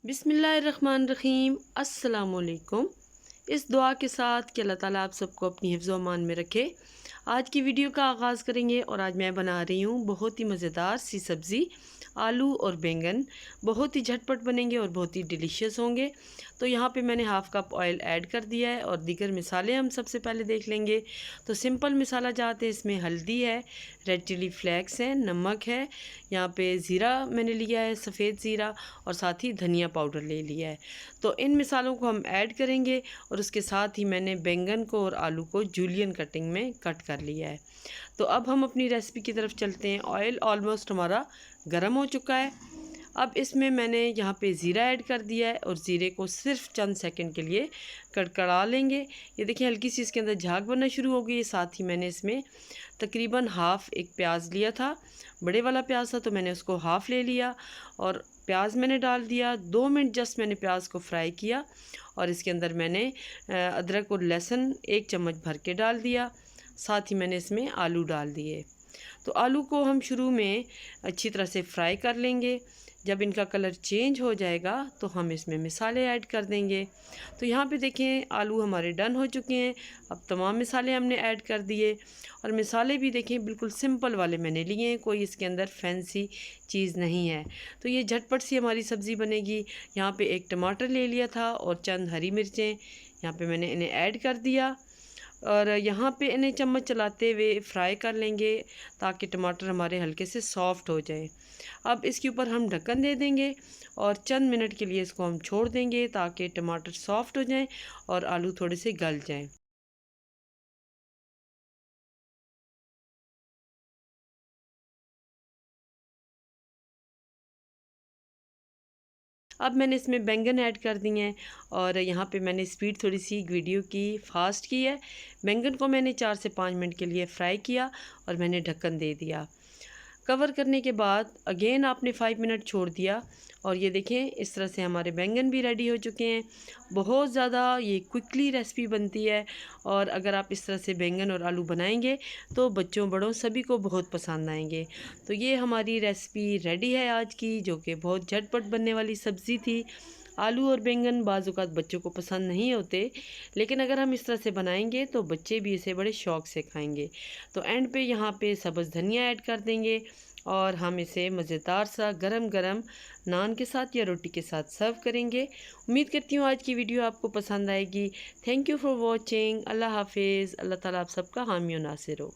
बिस्मिल्लाहिर्रहमानिर्रहीम। अस्सलामुअलैकुम। इस दुआ के साथ कि अल्लाह ताला आप सबको अपनी हिफ्ज़ व अमान में रखे, आज की वीडियो का आगाज़ करेंगे। और आज मैं बना रही हूँ बहुत ही मज़ेदार सी सब्ज़ी, आलू और बैंगन। बहुत ही झटपट बनेंगे और बहुत ही डिलीशियस होंगे। तो यहाँ पे मैंने हाफ़ कप ऑयल ऐड कर दिया है और दीगर मिसाले हम सबसे पहले देख लेंगे। तो सिंपल मिसाला जाते हैं, इसमें हल्दी है, रेड चिली फ्लेक्स है, नमक है, यहाँ पे ज़ीरा मैंने लिया है, सफ़ेद ज़ीरा, और साथ ही धनिया पाउडर ले लिया है। तो इन मिसालों को हम ऐड करेंगे और उसके साथ ही मैंने बैंगन को और आलू को जूलियन कटिंग में कट कर लिया है। तो अब हम अपनी रेसिपी की तरफ चलते हैं। ऑयल ऑलमोस्ट हमारा गर्म हो चुका है। अब इसमें मैंने यहाँ पे ज़ीरा ऐड कर दिया है और ज़ीरे को सिर्फ चंद सेकंड के लिए कड़कड़ा लेंगे। ये देखिए हल्की सी इसके अंदर झाग बनना शुरू हो गई है। साथ ही मैंने इसमें तकरीबन हाफ़ एक प्याज लिया था, बड़े वाला प्याज था, तो मैंने उसको हाफ़ ले लिया और प्याज मैंने डाल दिया। 2 मिनट जस्ट मैंने प्याज को फ्राई किया और इसके अंदर मैंने अदरक और लहसुन 1 चम्मच भर के डाल दिया। साथ ही मैंने इसमें आलू डाल दिए। तो आलू को हम शुरू में अच्छी तरह से फ्राई कर लेंगे। जब इनका कलर चेंज हो जाएगा तो हम इसमें मिसाले ऐड कर देंगे। तो यहाँ पे देखें आलू हमारे डन हो चुके हैं। अब तमाम मिसाले हमने ऐड कर दिए और मिसाले भी देखें बिल्कुल सिंपल वाले मैंने लिए हैं, कोई इसके अंदर फैंसी चीज़ नहीं है। तो ये झटपट सी हमारी सब्ज़ी बनेगी। यहाँ पे 1 टमाटर ले लिया था और चंद हरी मिर्चें यहाँ पे मैंने इन्हें ऐड कर दिया और यहाँ पे इन्हें चम्मच चलाते हुए फ्राई कर लेंगे ताकि टमाटर हमारे हल्के से सॉफ़्ट हो जाए। अब इसके ऊपर हम ढक्कन दे देंगे और चंद मिनट के लिए इसको हम छोड़ देंगे ताकि टमाटर सॉफ़्ट हो जाएं और आलू थोड़े से गल जाएं। अब मैंने इसमें बैंगन ऐड कर दिए हैं और यहाँ पे मैंने स्पीड थोड़ी सी वीडियो की फास्ट की है। बैंगन को मैंने 4 से 5 मिनट के लिए फ्राई किया और मैंने ढक्कन दे दिया। कवर करने के बाद अगेन आपने 5 मिनट छोड़ दिया और ये देखें इस तरह से हमारे बैंगन भी रेडी हो चुके हैं। बहुत ज़्यादा ये क्विकली रेसिपी बनती है और अगर आप इस तरह से बैंगन और आलू बनाएंगे तो बच्चों बड़ों सभी को बहुत पसंद आएंगे। तो ये हमारी रेसिपी रेडी है आज की, जो कि बहुत झटपट बनने वाली सब्ज़ी थी। आलू और बैंगन बाज़ औक़ात बच्चों को पसंद नहीं होते, लेकिन अगर हम इस तरह से बनाएंगे तो बच्चे भी इसे बड़े शौक़ से खाएंगे। तो एंड पे यहाँ पे सब्ज़ धनिया ऐड कर देंगे और हम इसे मज़ेदार सा गरम गरम नान के साथ या रोटी के साथ सर्व करेंगे। उम्मीद करती हूँ आज की वीडियो आपको पसंद आएगी। Thank you for watching. अल्लाह हाफिज़। अल्लाह ताला आप सबका हामी और नासिर हो।